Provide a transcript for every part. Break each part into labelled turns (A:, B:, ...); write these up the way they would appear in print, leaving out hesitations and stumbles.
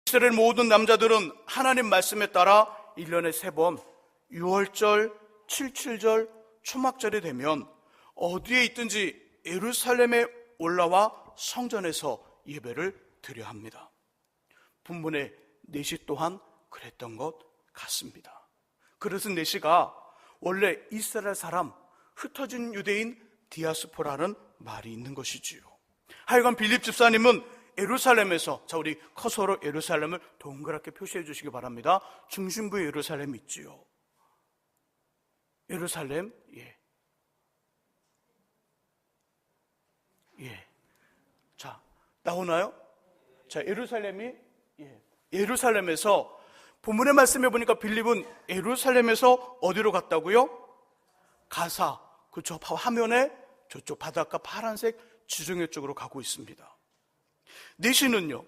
A: 이스라엘 모든 남자들은 하나님 말씀에 따라 1년에 3번 6월절, 77절, 초막절이 되면 어디에 있든지 예루살렘에 올라와 성전에서 예배를 드려야 합니다. 본문의 내시 또한 그랬던 것 같습니다. 그래서 내시가 원래 이스라엘 사람, 흩어진 유대인 디아스포라는 말이 있는 것이지요. 하여간 빌립 집사님은 예루살렘에서, 자, 우리 커서로 예루살렘을 동그랗게 표시해 주시기 바랍니다. 중심부에 예루살렘이 있지요. 예루살렘, 자, 나오나요? 자, 예루살렘에서 본문의 말씀해 보니까 빌립은 예루살렘에서 어디로 갔다고요? 가사, 그렇죠. 화면에 저쪽 바닷가 파란색 지중해 쪽으로 가고 있습니다. 내시는요,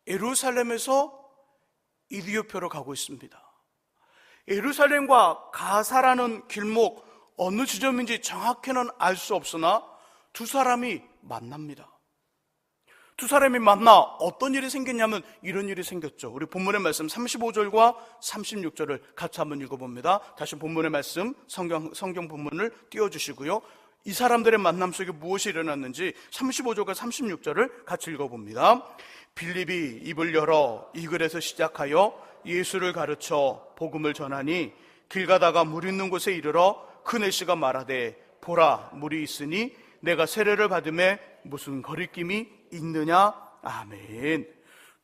A: 예루살렘에서 이디오피아로 가고 있습니다. 예루살렘과 가사라는 길목 어느 지점인지 정확히는 알 수 없으나 두 사람이 만납니다. 두 사람이 만나 어떤 일이 생겼냐면 이런 일이 생겼죠. 우리 본문의 말씀 35절과 36절을 같이 한번 읽어봅니다. 다시 본문의 말씀 성경 본문을 띄워주시고요. 이 사람들의 만남 속에 무엇이 일어났는지 35절과 36절을 같이 읽어봅니다. 빌립이 입을 열어 이 글에서 시작하여 예수를 가르쳐 복음을 전하니 길 가다가 물 있는 곳에 이르러 그 내시가 말하되 보라 물이 있으니 내가 세례를 받음에 무슨 거리낌이 있느냐. 아멘.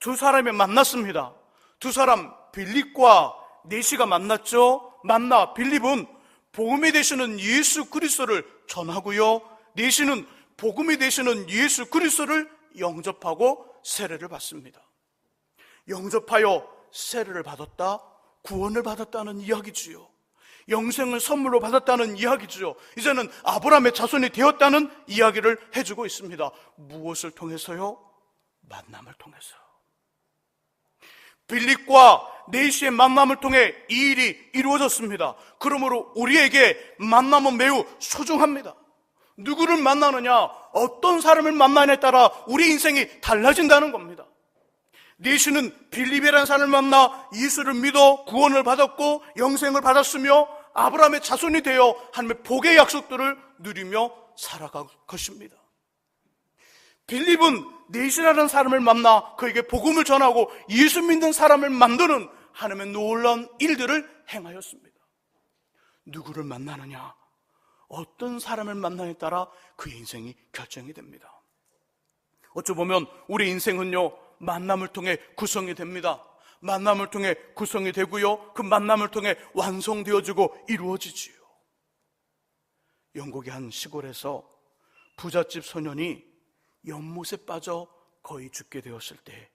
A: 두 사람이 만났습니다. 두 사람 빌립과 내시가 만났죠. 만나 빌립은 복음이 되시는 예수 그리스도를 전하고요, 내시는 복음이 되시는 예수 그리스도를 영접하고 세례를 받습니다. 영접하여 세례를 받았다, 구원을 받았다는 이야기지요. 영생을 선물로 받았다는 이야기지요. 이제는 아브라함의 자손이 되었다는 이야기를 해주고 있습니다. 무엇을 통해서요? 만남을 통해서. 빌립과 내시의 만남을 통해 이 일이 이루어졌습니다. 그러므로 우리에게 만남은 매우 소중합니다. 누구를 만나느냐, 어떤 사람을 만나느냐에 따라 우리 인생이 달라진다는 겁니다. 내시는 빌립이라는 사람을 만나 예수를 믿어 구원을 받았고 영생을 받았으며 아브라함의 자손이 되어 하나님의 복의 약속들을 누리며 살아갈 것입니다. 빌립은 내시라는 사람을 만나 그에게 복음을 전하고 예수 믿는 사람을 만드는 하나님의 놀라운 일들을 행하였습니다. 누구를 만나느냐, 어떤 사람을 만나냐에 따라 그의 인생이 결정이 됩니다. 어찌 보면 우리 인생은요, 만남을 통해 구성이 됩니다. 만남을 통해 구성이 되고요, 그 만남을 통해 완성되어지고 이루어지지요. 영국의 한 시골에서 부잣집 소년이 연못에 빠져 거의 죽게 되었을 때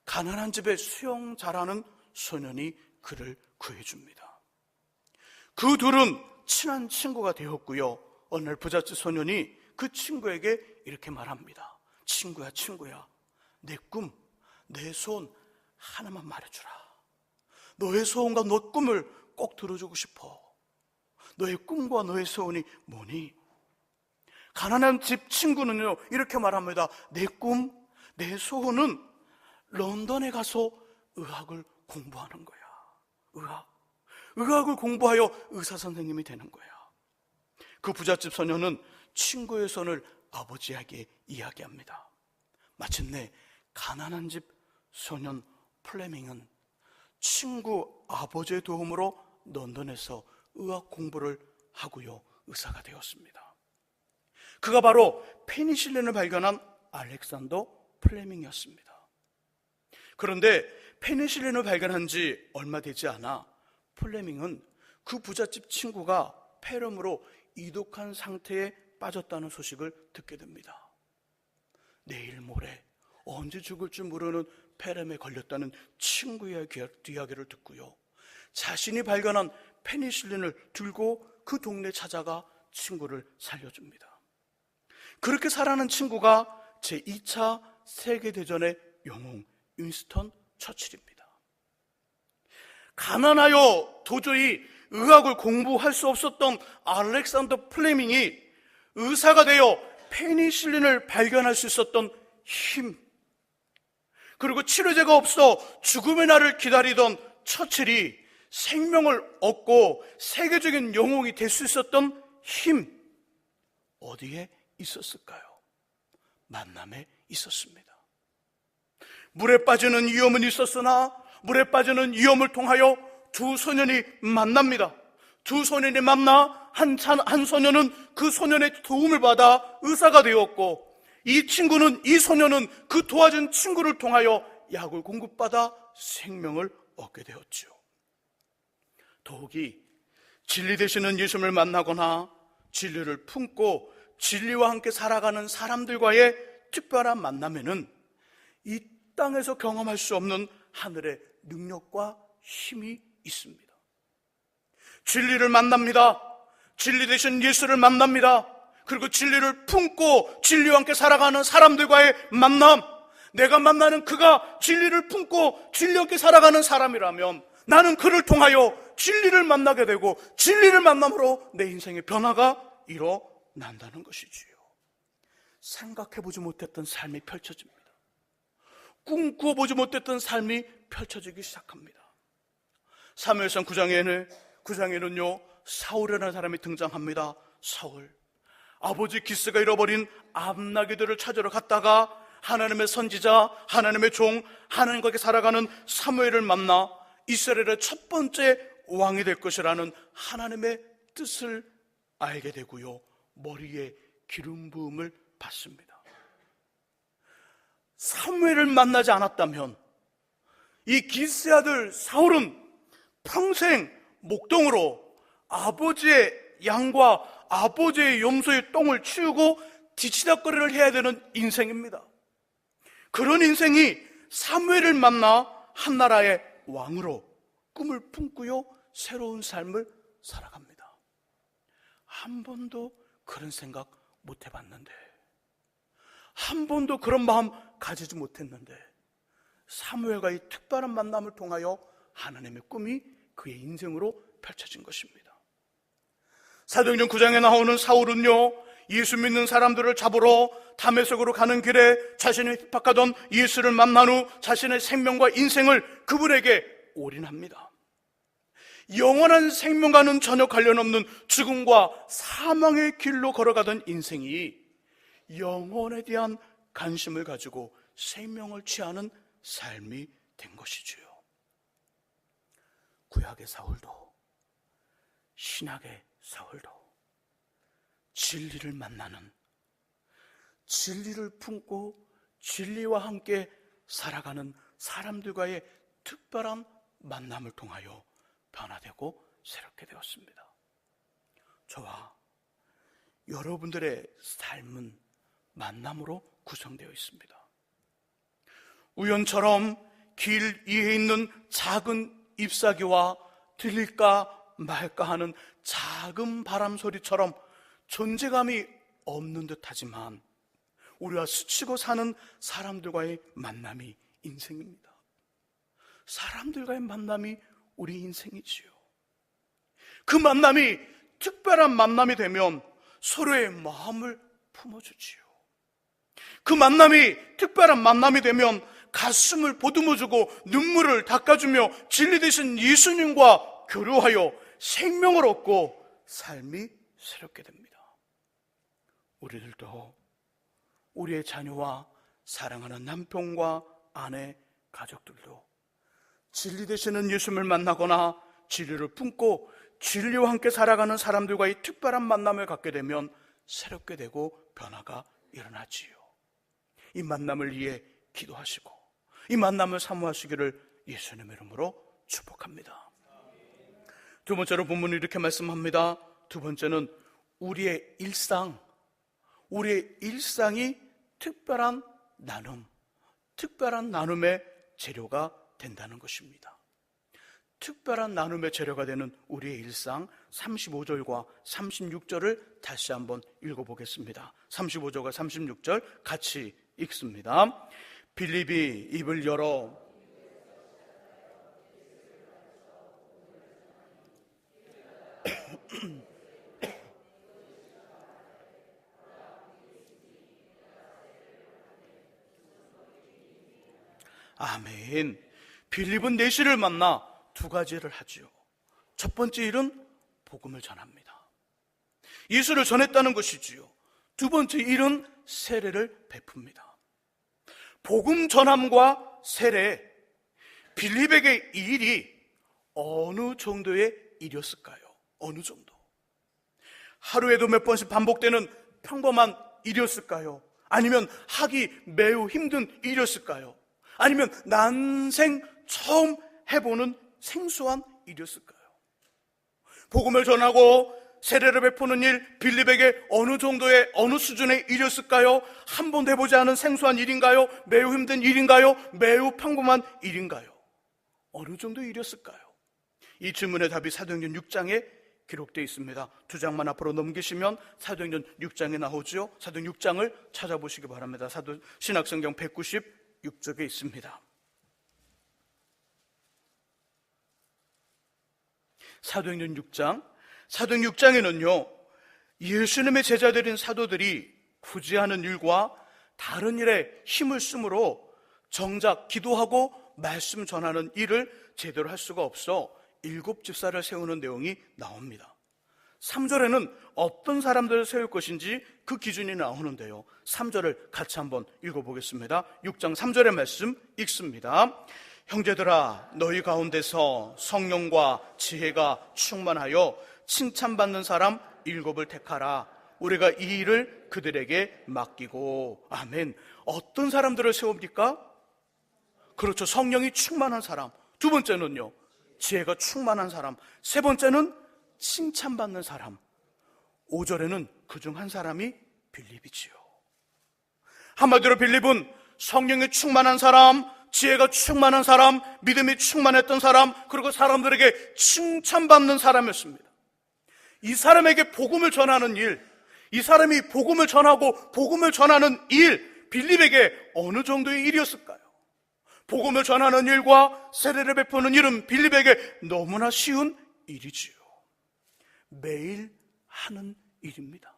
A: 가난한 집에 수영 잘하는 소년이 그를 구해줍니다. 그 둘은 친한 친구가 되었고요, 어느 날 부잣집 소년이 그 친구에게 이렇게 말합니다. 친구야, 내 꿈, 내 소원 하나만 말해주라. 너의 소원과 너 꿈을 꼭 들어주고 싶어. 너의 꿈과 너의 소원이 뭐니? 가난한 집 친구는요, 이렇게 말합니다. 내 꿈, 내 소원은 런던에 가서 의학을 공부하는 거야. 의학을 공부하여 의사 선생님이 되는 거야. 그 부잣집 소녀는 친구의 손을 아버지에게 이야기합니다. 마침내 가난한 집 소년 플레밍은 친구 아버지의 도움으로 런던에서 의학 공부를 하고요, 의사가 되었습니다. 그가 바로 페니실린을 발견한 알렉산더 플레밍이었습니다. 그런데 페니실린을 발견한 지 얼마 되지 않아 플레밍은 그 부잣집 친구가 폐렴으로 이독한 상태에 빠졌다는 소식을 듣게 됩니다. 내일 모레 언제 죽을지 모르는 폐렴에 걸렸다는 친구의 이야기를 듣고요, 자신이 발견한 페니실린을 들고 그 동네 찾아가 친구를 살려줍니다. 그렇게 살아난 친구가 제2차 세계대전의 영웅 윈스턴 처칠입니다. 가난하여 도저히 의학을 공부할 수 없었던 알렉산더 플레밍이 의사가 되어 페니실린을 발견할 수 있었던 힘, 그리고 치료제가 없어 죽음의 날을 기다리던 처칠이 생명을 얻고 세계적인 영웅이 될 수 있었던 힘, 어디에 있었을까요? 만남에 있었습니다. 물에 빠지는 위험은 있었으나 물에 빠지는 위험을 통하여 두 소년이 만납니다. 두 소년이 만나 한 소년은 그 소년의 도움을 받아 의사가 되었고, 이 소년은 그 도와준 친구를 통하여 약을 공급받아 생명을 얻게 되었죠. 더욱이 진리 되시는 예수님을 만나거나 진리를 품고 진리와 함께 살아가는 사람들과의 특별한 만남에는 이 땅에서 경험할 수 없는 하늘의 능력과 힘이 있습니다. 진리를 만납니다. 진리 되신 예수를 만납니다. 그리고 진리를 품고 진리와 함께 살아가는 사람들과의 만남, 내가 만나는 그가 진리를 품고 진리와 함께 살아가는 사람이라면 나는 그를 통하여 진리를 만나게 되고 진리를 만남으로 내 인생의 변화가 일어난다는 것이지요. 생각해보지 못했던 삶이 펼쳐집니다. 꿈꾸어보지 못했던 삶이 펼쳐지기 시작합니다. 사무엘상 9장에는요 사울이라는 사람이 등장합니다. 사울, 아버지 기스가 잃어버린 암나귀들을 찾으러 갔다가 하나님의 선지자, 하나님의 종, 하나님과 함께 살아가는 사무엘을 만나 이스라엘의 첫 번째 왕이 될 것이라는 하나님의 뜻을 알게 되고요, 머리에 기름 부음을 받습니다. 사무엘을 만나지 않았다면 이 기스의 아들 사울은 평생 목동으로 아버지의 양과 아버지의 염소의 똥을 치우고 뒤치다거리를 해야 되는 인생입니다. 그런 인생이 사무엘을 만나 한 나라의 왕으로 꿈을 품고요 새로운 삶을 살아갑니다. 한 번도 그런 생각 못 해봤는데, 한 번도 그런 마음 가지지 못했는데 사무엘과의 특별한 만남을 통하여 하나님의 꿈이 그의 인생으로 펼쳐진 것입니다. 사도행전 9장에 나오는 사울은요 예수 믿는 사람들을 잡으러 다메섹으로 가는 길에 자신이 핍박하던 예수를 만난 후 자신의 생명과 인생을 그분에게 올인합니다. 영원한 생명과는 전혀 관련 없는 죽음과 사망의 길로 걸어가던 인생이 영혼에 대한 관심을 가지고 생명을 취하는 삶이 된 것이지요. 구약의 사울도 신약의 사울도 진리를 만나는, 진리를 품고 진리와 함께 살아가는 사람들과의 특별한 만남을 통하여 변화되고 새롭게 되었습니다. 저와 여러분들의 삶은 만남으로 구성되어 있습니다. 우연처럼 길 위에 있는 작은 잎사귀와 들릴까 말까 하는 작은 바람 소리처럼 존재감이 없는 듯하지만 우리와 스치고 사는 사람들과의 만남이 인생입니다. 사람들과의 만남이 우리 인생이지요. 그 만남이 특별한 만남이 되면 서로의 마음을 품어주지요. 그 만남이 특별한 만남이 되면 가슴을 보듬어주고 눈물을 닦아주며 진리 되신 예수님과 교류하여 생명을 얻고 삶이 새롭게 됩니다. 우리들도 우리의 자녀와 사랑하는 남편과 아내, 가족들도 진리 되시는 예수님을 만나거나 진리를 품고 진리와 함께 살아가는 사람들과의 특별한 만남을 갖게 되면 새롭게 되고 변화가 일어나지요. 이 만남을 위해 기도하시고 이 만남을 사모하시기를 예수님의 이름으로 축복합니다. 두 번째로 본문이 이렇게 말씀합니다. 두 번째는 우리의 일상이 특별한 나눔의 재료가 된다는 것입니다. 특별한 나눔의 재료가 되는 우리의 일상, 35절과 36절을 다시 한번 읽어보겠습니다. 35절과 36절 같이 읽습니다. 빌립이 입을 열어 아멘. 빌립은 내시를 만나 두 가지를 하지요. 첫 번째 일은 복음을 전합니다. 예수를 전했다는 것이지요. 두 번째 일은 세례를 베풉니다. 복음 전함과 세례, 빌립에게 이 일이 어느 정도의 일이었을까요? 어느 정도? 하루에도 몇 번씩 반복되는 평범한 일이었을까요? 아니면 하기 매우 힘든 일이었을까요? 아니면 난생 처음 해보는 생소한 일이었을까요? 복음을 전하고 세례를 베푸는 일, 빌립에게 어느 정도의 어느 수준의 일이었을까요? 한 번도 해보지 않은 생소한 일인가요? 매우 힘든 일인가요? 매우 평범한 일인가요? 어느 정도의 일이었을까요? 이 질문의 답이 사도행전 6장에 기록되어 있습니다. 두 장만 앞으로 넘기시면 사도행전 6장에 나오죠. 사도행전 6장을 찾아보시기 바랍니다. 신약성경 196쪽에 있습니다. 사도행전 6장, 사도행전 6장에는요 예수님의 제자들인 사도들이 굳이 하는 일과 다른 일에 힘을 쓰므로 정작 기도하고 말씀 전하는 일을 제대로 할 수가 없어 7집사를 세우는 내용이 나옵니다. 3절에는 어떤 사람들을 세울 것인지 그 기준이 나오는데요, 3절을 같이 한번 읽어보겠습니다. 6장 3절의 말씀 읽습니다. 형제들아, 너희 가운데서 성령과 지혜가 충만하여 칭찬받는 사람 7을 택하라. 우리가 이 일을 그들에게 맡기고. 아멘. 어떤 사람들을 세웁니까? 그렇죠, 성령이 충만한 사람. 두 번째는요, 지혜가 충만한 사람. 세 번째는 칭찬받는 사람. 5절에는 그중 한 사람이 빌립이지요. 한마디로 빌립은 성령이 충만한 사람, 지혜가 충만한 사람, 믿음이 충만했던 사람, 그리고 사람들에게 칭찬받는 사람이었습니다. 이 사람에게 복음을 전하는 일, 이 사람이 복음을 전하고 복음을 전하는 일, 빌립에게 어느 정도의 일이었을까요? 복음을 전하는 일과 세례를 베푸는 일은 빌립에게 너무나 쉬운 일이지요. 매일 하는 일입니다.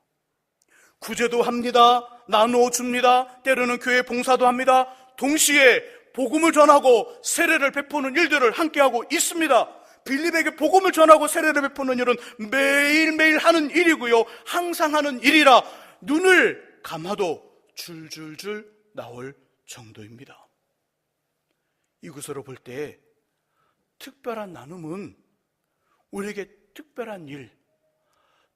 A: 구제도 합니다. 나누어 줍니다. 때로는 교회 봉사도 합니다. 동시에 복음을 전하고 세례를 베푸는 일들을 함께하고 있습니다. 빌립에게 복음을 전하고 세례를 베푸는 일은 매일매일 하는 일이고요, 항상 하는 일이라 눈을 감아도 줄줄줄 나올 정도입니다. 이것으로 볼 때 특별한 나눔은 우리에게 특별한 일,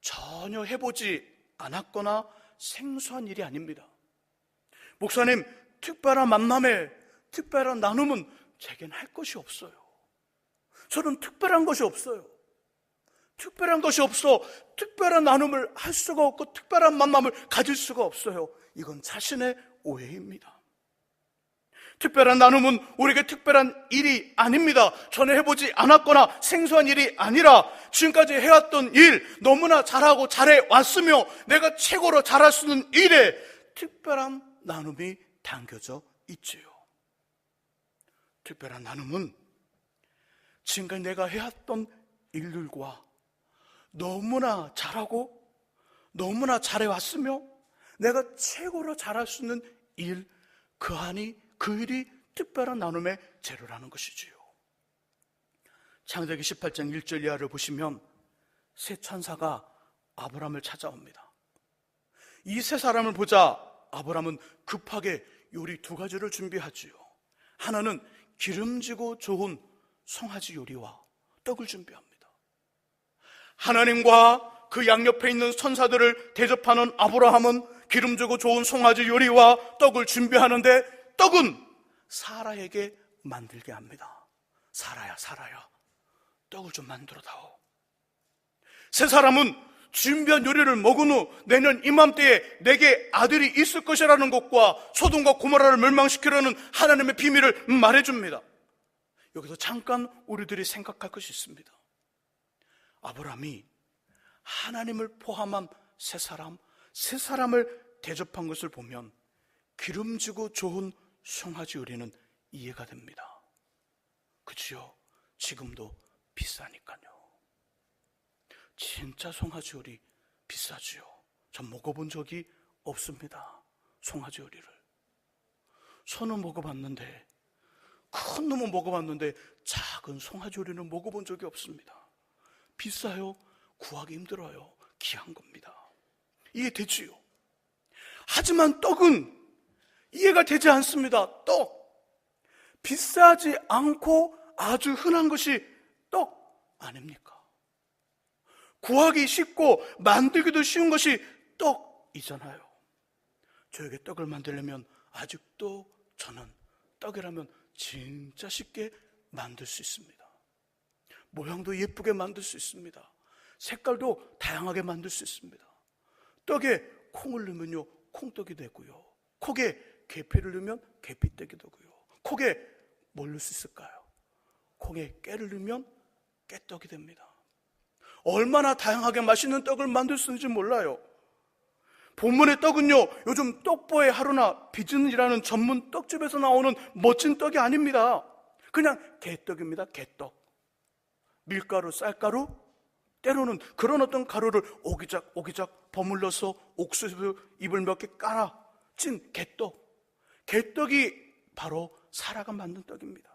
A: 전혀 해보지 않았거나 생소한 일이 아닙니다. 목사님, 특별한 만남에 특별한 나눔은 제겐 할 것이 없어요. 저는 특별한 것이 없어요. 특별한 것이 없어 특별한 나눔을 할 수가 없고 특별한 만남을 가질 수가 없어요. 이건 자신의 오해입니다. 특별한 나눔은 우리에게 특별한 일이 아닙니다. 전에 해보지 않았거나 생소한 일이 아니라 지금까지 해왔던 일, 너무나 잘하고 잘해왔으며 내가 최고로 잘할 수 있는 일에 특별한 나눔이 담겨져 있지요. 특별한 나눔은 지금까지 내가 해왔던 일들과 너무나 잘하고 너무나 잘해왔으며 내가 최고로 잘할 수 있는 일, 그 일이 특별한 나눔의 재료라는 것이지요. 창세기 18장 1절 이하를 보시면 새 천사가 아브람을 찾아옵니다. 이 세 사람을 보자 아브람은 급하게 요리 두 가지를 준비하지요. 하나는 기름지고 좋은 송아지 요리와 떡을 준비합니다. 하나님과 그 양옆에 있는 천사들을 대접하는 아브라함은 기름지고 좋은 송아지 요리와 떡을 준비하는데, 떡은 사라에게 만들게 합니다. 사라야, 떡을 좀 만들어다오. 세 사람은 준비한 요리를 먹은 후 내년 이맘때에 내게 아들이 있을 것이라는 것과 소돔과 고모라를 멸망시키려는 하나님의 비밀을 말해줍니다. 여기서 잠깐 우리들이 생각할 것이 있습니다. 아브라함이 하나님을 포함한 세 사람을 대접한 것을 보면 기름지고 좋은 송아지 요리는 이해가 됩니다. 그치요? 지금도 비싸니까요. 진짜 송아지 요리 비싸지요. 전 먹어본 적이 없습니다. 송아지 요리를. 저는 먹어봤는데 큰 놈은 먹어봤는데 작은 송아지오리는 먹어본 적이 없습니다. 비싸요? 구하기 힘들어요. 귀한 겁니다. 이해되지요? 하지만 떡은 이해가 되지 않습니다. 떡, 비싸지 않고 아주 흔한 것이 떡 아닙니까? 구하기 쉽고 만들기도 쉬운 것이 떡이잖아요. 저에게 떡을 만들려면 아직도 저는 떡이라면 진짜 쉽게 만들 수 있습니다. 모양도 예쁘게 만들 수 있습니다. 색깔도 다양하게 만들 수 있습니다. 떡에 콩을 넣으면요, 콩떡이 되고요. 콩에 계피를 넣으면 계피떡이 되고요. 콩에 뭘 넣을 수 있을까요? 콩에 깨를 넣으면 깨떡이 됩니다. 얼마나 다양하게 맛있는 떡을 만들 수 있는지 몰라요. 본문의 떡은요, 요즘 떡보의 하루나 비전이라는 전문 떡집에서 나오는 멋진 떡이 아닙니다. 그냥 개떡입니다. 개떡. 밀가루, 쌀가루, 때로는 그런 어떤 가루를 오기작 버물러서 옥수수 잎을 몇 개 깔아 찐 개떡. 개떡이 바로 사라가 만든 떡입니다.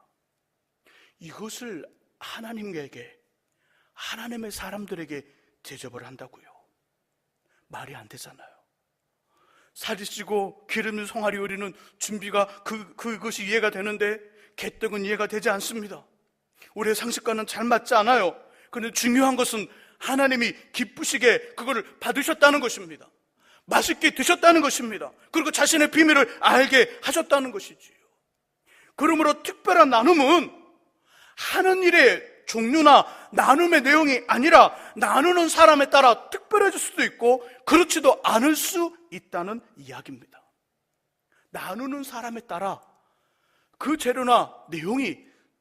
A: 이것을 하나님에게, 하나님의 사람들에게 대접을 한다고요. 말이 안 되잖아요. 살이 찌고 기름진 송아리 요리는 준비가 그것이 이해가 되는데 개떡은 이해가 되지 않습니다. 우리의 상식과는 잘 맞지 않아요. 그런데 중요한 것은 하나님이 기쁘시게 그거를 받으셨다는 것입니다. 맛있게 드셨다는 것입니다. 그리고 자신의 비밀을 알게 하셨다는 것이지요. 그러므로 특별한 나눔은 하는 일의 종류나 나눔의 내용이 아니라 나누는 사람에 따라 특별해질 수도 있고 그렇지도 않을 수 있다는 이야기입니다. 나누는 사람에 따라 그 재료나 내용이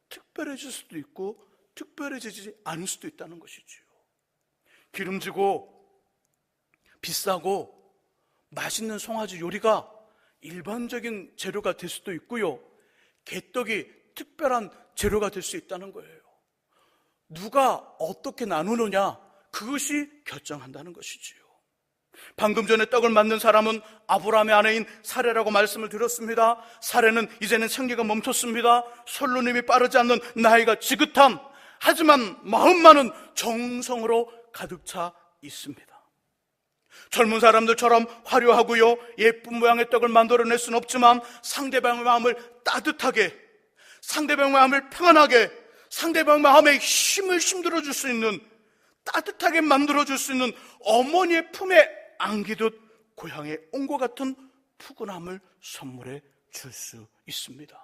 A: 특별해질 수도 있고 특별해지지 않을 수도 있다는 것이지요. 기름지고 비싸고 맛있는 송아지 요리가 일반적인 재료가 될 수도 있고요, 개떡이 특별한 재료가 될 수 있다는 거예요. 누가 어떻게 나누느냐, 그것이 결정한다는 것이지요. 방금 전에 떡을 만든 사람은 아브라함의 아내인 사레라고 말씀을 드렸습니다. 사레는 이제는 생리가 멈췄습니다. 솔로님이 빠르지 않는 나이가 지긋함, 하지만 마음만은 정성으로 가득 차 있습니다. 젊은 사람들처럼 화려하고요, 예쁜 모양의 떡을 만들어낼 수는 없지만 상대방의 마음을 따뜻하게, 상대방의 마음을 평안하게, 상대방의 마음에 힘을 힘들어줄 수 있는, 따뜻하게 만들어줄 수 있는 어머니의 품에 안기듯 고향에 온 것 같은 푸근함을 선물해 줄 수 있습니다.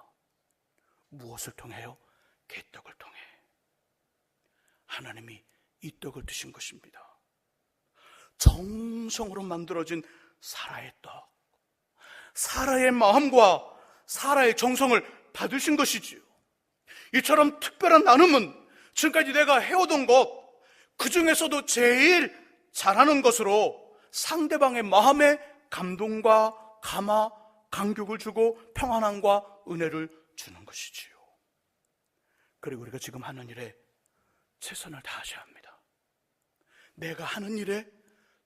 A: 무엇을 통해요? 개떡을 통해. 하나님이 이 떡을 드신 것입니다. 정성으로 만들어진 사라의 떡, 사라의 마음과 사라의 정성을 받으신 것이지요. 이처럼 특별한 나눔은 지금까지 내가 해오던 것, 그 중에서도 제일 잘하는 것으로 상대방의 마음에 감동과 감화, 감격을 주고 평안함과 은혜를 주는 것이지요. 그리고 우리가 지금 하는 일에 최선을 다하셔야 합니다. 내가 하는 일에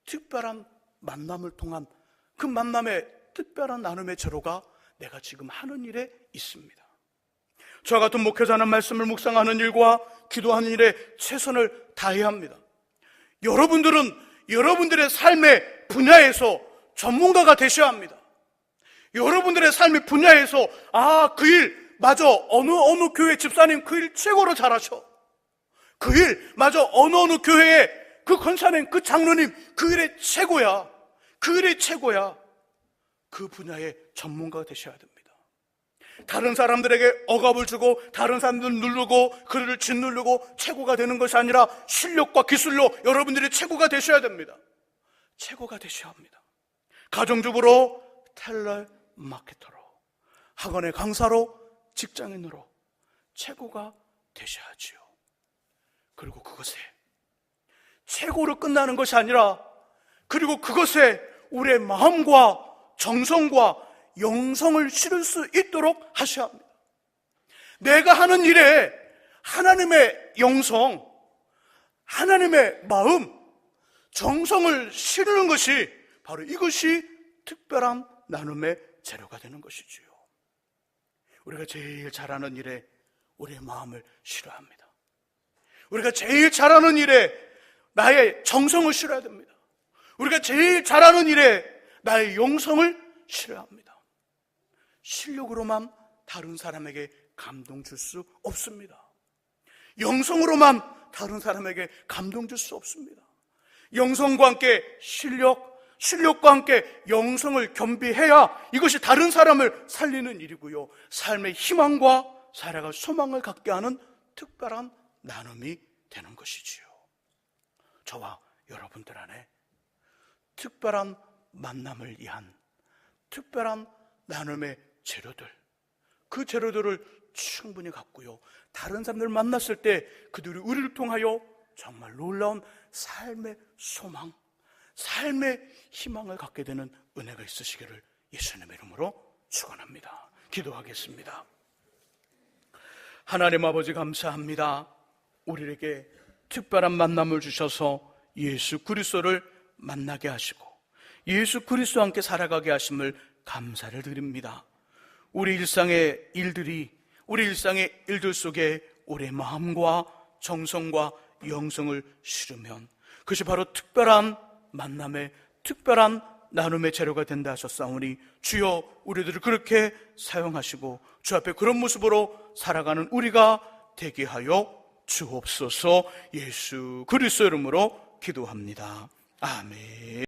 A: 특별한 만남을 통한 그 만남의 특별한 나눔의 재료가 내가 지금 하는 일에 있습니다. 저와 같은 목회자는 말씀을 묵상하는 일과 기도하는 일에 최선을 다해야 합니다. 여러분들은 여러분들의 삶의 분야에서 전문가가 되셔야 합니다. 여러분들의 삶의 분야에서 그 일 맞아, 어느 교회 집사님 그 일 최고로 잘하셔. 그 일 맞아, 어느 교회에 그 권사님, 그 장로님 그 일에 최고야. 그 일에 최고야. 그 분야의 전문가가 되셔야 됩니다. 다른 사람들에게 억압을 주고 다른 사람들 누르고 그를 짓누르고 최고가 되는 것이 아니라 실력과 기술로 여러분들이 최고가 되셔야 됩니다. 최고가 되셔야 합니다. 가정주부로, 텔레 마케터로, 학원의 강사로, 직장인으로 최고가 되셔야지요. 그리고 그것에 최고로 끝나는 것이 아니라, 그리고 그것에 우리의 마음과 정성과 영성을 실을 수 있도록 하셔야 합니다. 내가 하는 일에 하나님의 영성, 하나님의 마음, 정성을 실는 것이 바로 이것이 특별한 나눔의 재료가 되는 것이지요. 우리가 제일 잘하는 일에 우리의 마음을 실어합니다. 우리가 제일 잘하는 일에 나의 정성을 실어야 됩니다. 우리가 제일 잘하는 일에 나의 용성을 실어야 합니다. 실력으로만 다른 사람에게 감동 줄 수 없습니다. 영성으로만 다른 사람에게 감동 줄 수 없습니다. 영성과 함께 실력과 함께 영성을 겸비해야 이것이 다른 사람을 살리는 일이고요, 삶의 희망과 살아갈 소망을 갖게 하는 특별한 나눔이 되는 것이지요. 저와 여러분들 안에 특별한 만남을 위한 특별한 나눔의 재료들, 그 재료들을 충분히 갖고요, 다른 사람들을 만났을 때 그들이 우리를 통하여 정말 놀라운 삶의 소망, 삶의 희망을 갖게 되는 은혜가 있으시기를 예수님의 이름으로 축원합니다. 기도하겠습니다. 하나님 아버지, 감사합니다. 우리에게 특별한 만남을 주셔서 예수 그리스도를 만나게 하시고 예수 그리스도와 함께 살아가게 하심을 감사를 드립니다. 우리 일상의 일들 속에 우리의 마음과 정성과 영성을 실으면 그것이 바로 특별한 만남의 특별한 나눔의 재료가 된다 하셨사오니 주여, 우리들을 그렇게 사용하시고 주 앞에 그런 모습으로 살아가는 우리가 되게 하여 주옵소서. 예수 그리스도 이름으로 기도합니다. 아멘.